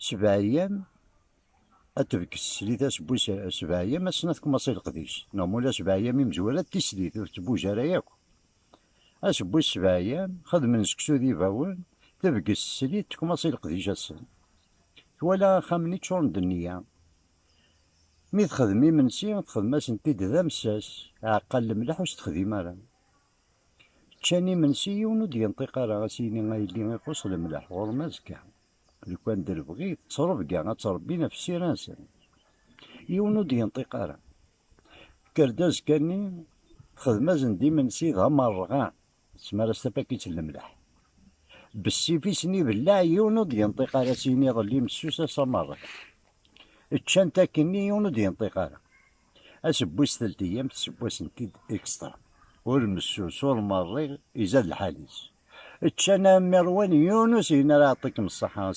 7 أيام أتبك السليت أسبوس 7 أيام أسنات كماصي القديش نورمال 7 أيام يمزوالات تسليت تبوجارا ياكو أسبوس 7 أيام خدم سكسو دي باون تبك السليت كماصي القديش أسن ولا خامني تشورن دنيا مي تخدمي منسي تخدم تيد ذا مساس عقل ملاح واش تخدم راه تشاني منسي يونو ينطيق راه غاسيني غايلي يقص الملاح غور مازكا لو كان دير بغيت تصرف كاع غتربي نفسي راسا يونو ينطيق راه كرداز كاني خدمة زندي منسي ذا مرغان تسمى راه ستباكيت الملاح بالسيفي سني بالله يونو ينطيق راه سيني غلي مسوسة سمرة تشان تاكني يونو ينطيق راه أسبوس 3 أيام تسبوس نتيد إكسترا والمسوس والمريغ يزاد الحاليس تشانا مروان يونس هنا راه يعطيكم الصحة.